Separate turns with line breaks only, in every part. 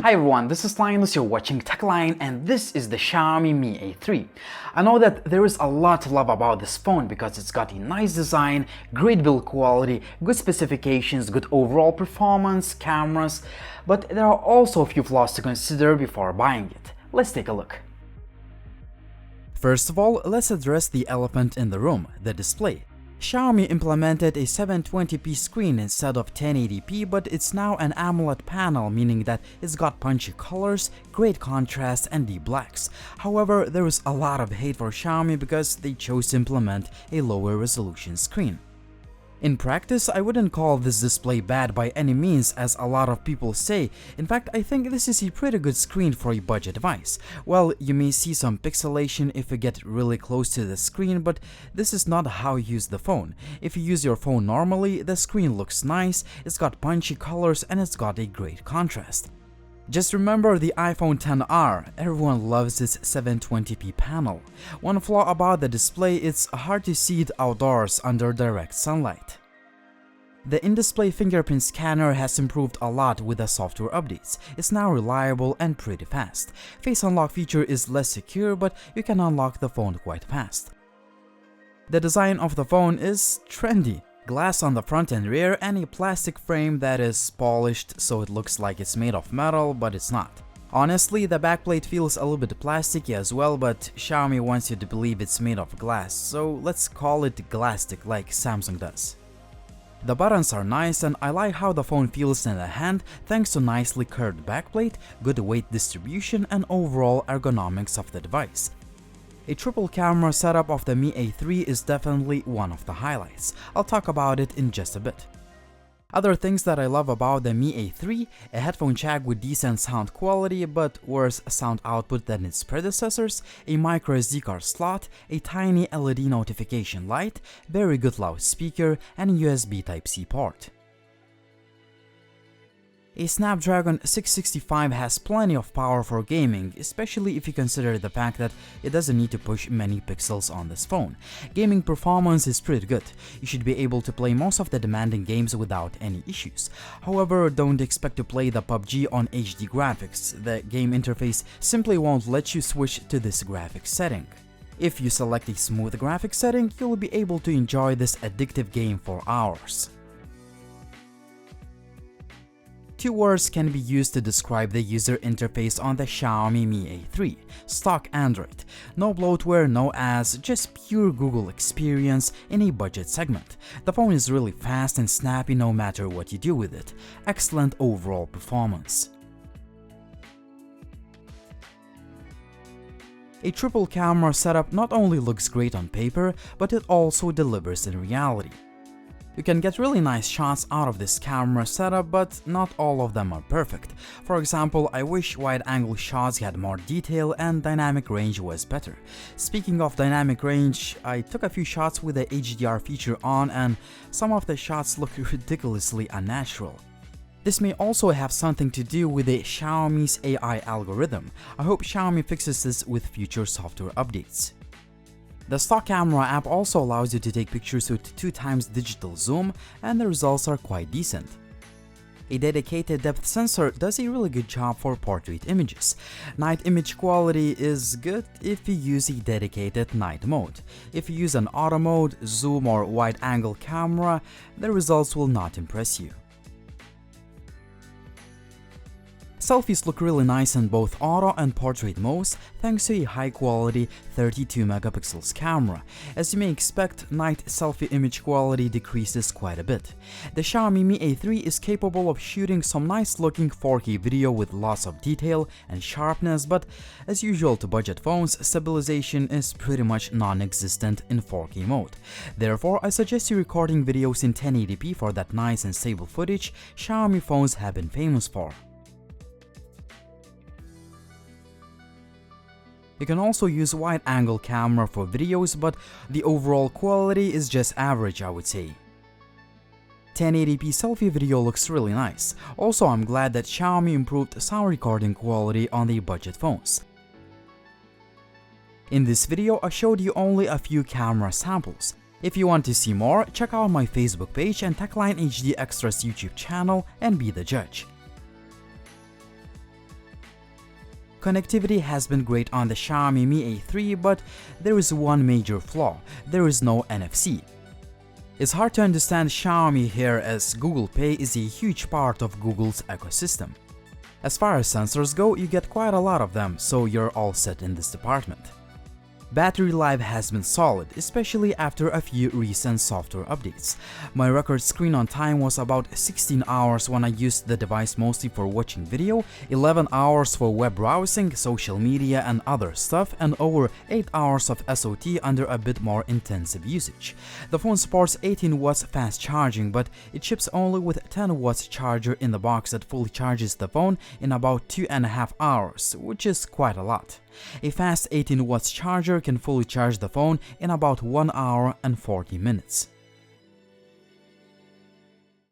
Hi everyone, this is Linus, you're watching TechLine, and this is the Xiaomi Mi A3. I know that there is a lot to love about this phone because it's got a nice design, great build quality, good specifications, good overall performance, cameras, but there are also a few flaws to consider before buying it. Let's take a look. First of all, let's address the elephant in the room, the display. Xiaomi implemented a 720p screen instead of 1080p, but it's now an AMOLED panel, meaning that it's got punchy colors, great contrast, and deep blacks. However, there is a lot of hate for Xiaomi because they chose to implement a lower resolution screen. In practice, I wouldn't call this display bad by any means, as a lot of people say. In fact, I think this is a pretty good screen for a budget device. Well, you may see some pixelation if you get really close to the screen, but this is not how you use the phone. If you use your phone normally, the screen looks nice, it's got punchy colors, and it's got a great contrast. Just remember the iPhone XR, everyone loves this 720p panel. One flaw about the display, it's hard to see it outdoors under direct sunlight. The in-display fingerprint scanner has improved a lot with the software updates. It's now reliable and pretty fast. Face unlock feature is less secure, but you can unlock the phone quite fast. The design of the phone is trendy. Glass on the front and rear, and a plastic frame that is polished so it looks like it's made of metal, but it's not. Honestly, the backplate feels a little bit plasticky as well, but Xiaomi wants you to believe it's made of glass, so let's call it Glastic like Samsung does. The buttons are nice, and I like how the phone feels in the hand thanks to nicely curved backplate, good weight distribution, and overall ergonomics of the device. A triple camera setup of the Mi A3 is definitely one of the highlights. I'll talk about it in just a bit. Other things that I love about the Mi A3, a headphone jack with decent sound quality but worse sound output than its predecessors, a micro SD card slot, a tiny LED notification light, very good loudspeaker, and a USB Type-C port. A Snapdragon 665 has plenty of power for gaming, especially if you consider the fact that it doesn't need to push many pixels on this phone. Gaming performance is pretty good. You should be able to play most of the demanding games without any issues. However, don't expect to play the PUBG on HD graphics. The game interface simply won't let you switch to this graphics setting. If you select a smooth graphics setting, you'll be able to enjoy this addictive game for hours. Two words can be used to describe the user interface on the Xiaomi Mi A3. Stock Android. No bloatware, no ads, just pure Google experience in a budget segment. The phone is really fast and snappy no matter what you do with it. Excellent overall performance. A triple camera setup not only looks great on paper, but it also delivers in reality. You can get really nice shots out of this camera setup, but not all of them are perfect. For example, I wish wide-angle shots had more detail and dynamic range was better. Speaking of dynamic range, I took a few shots with the HDR feature on, and some of the shots look ridiculously unnatural. This may also have something to do with the Xiaomi's AI algorithm. I hope Xiaomi fixes this with future software updates. The stock camera app also allows you to take pictures with 2x digital zoom, and the results are quite decent. A dedicated depth sensor does a really good job for portrait images. Night image quality is good if you use a dedicated night mode. If you use an auto mode, zoom, or wide-angle camera, the results will not impress you. Selfies look really nice in both auto and portrait modes thanks to a high-quality 32 megapixels camera. As you may expect, night selfie image quality decreases quite a bit. The Xiaomi Mi A3 is capable of shooting some nice-looking 4K video with lots of detail and sharpness, but as usual to budget phones, stabilization is pretty much non-existent in 4K mode. Therefore, I suggest you recording videos in 1080p for that nice and stable footage Xiaomi phones have been famous for. You can also use wide-angle camera for videos, but the overall quality is just average, I would say. 1080p selfie video looks really nice. Also, I'm glad that Xiaomi improved sound recording quality on the budget phones. In this video, I showed you only a few camera samples. If you want to see more, check out my Facebook page and TechLine HD Extras YouTube channel and be the judge. Connectivity has been great on the Xiaomi Mi A3, but there is one major flaw: there is no NFC. It's hard to understand Xiaomi here as Google Pay is a huge part of Google's ecosystem. As far as sensors go, you get quite a lot of them, so you're all set in this department. Battery life has been solid, especially after a few recent software updates. My record screen on time was about 16 hours when I used the device mostly for watching video, 11 hours for web browsing, social media and other stuff, and over 8 hours of SOT under a bit more intensive usage. The phone supports 18 watts fast charging, but it ships only with 10 watts charger in the box that fully charges the phone in about 2.5 hours, which is quite a lot. A fast 18 watts charger can fully charge the phone in about 1 hour and 40 minutes.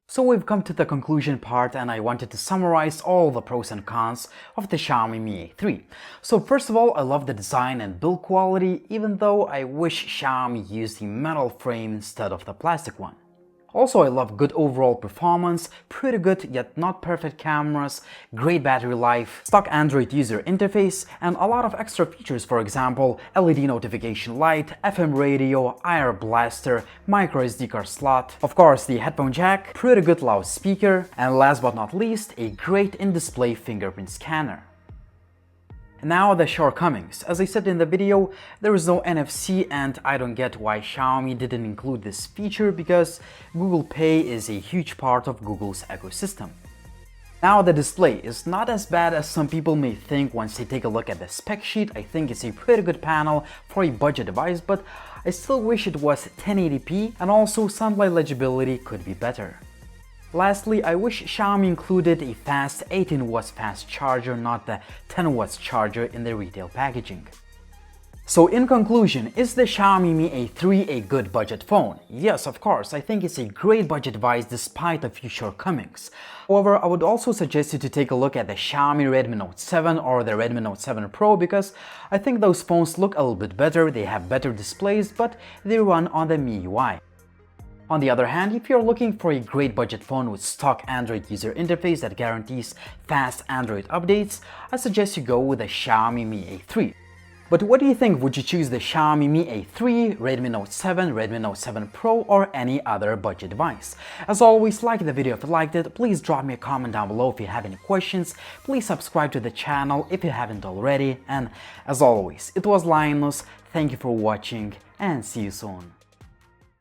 So we've come to the conclusion part, and I wanted to summarize all the pros and cons of the Xiaomi Mi A3. So first of all, I love the design and build quality, even though I wish Xiaomi used the metal frame instead of the plastic one. Also, I love good overall performance, pretty good yet not perfect cameras, great battery life, stock Android user interface, and a lot of extra features, for example, LED notification light, FM radio, IR blaster, micro SD card slot, of course the headphone jack, pretty good loudspeaker, and last but not least, a great in-display fingerprint scanner. Now the shortcomings. As I said in the video, there is no NFC, and I don't get why Xiaomi didn't include this feature because Google Pay is a huge part of Google's ecosystem. Now the display is not as bad as some people may think once they take a look at the spec sheet. I think it's a pretty good panel for a budget device, but I still wish it was 1080p, and also sunlight legibility could be better. Lastly, I wish Xiaomi included a fast 18 watts fast charger, not the 10 watts charger in the retail packaging. So in conclusion, is the Xiaomi Mi A3 a good budget phone? Yes, of course, I think it's a great budget device despite a few shortcomings. However, I would also suggest you to take a look at the Xiaomi Redmi Note 7 or the Redmi Note 7 Pro, because I think those phones look a little bit better, they have better displays, but they run on the MIUI. On the other hand, if you're looking for a great budget phone with stock Android user interface that guarantees fast Android updates, I suggest you go with the Xiaomi Mi A3. But what do you think? Would you choose the Xiaomi Mi A3, Redmi Note 7, Redmi Note 7 Pro, or any other budget device? As always, like the video if you liked it, please drop me a comment down below if you have any questions, please subscribe to the channel if you haven't already, and as always, it was Linus, thank you for watching, and see you soon.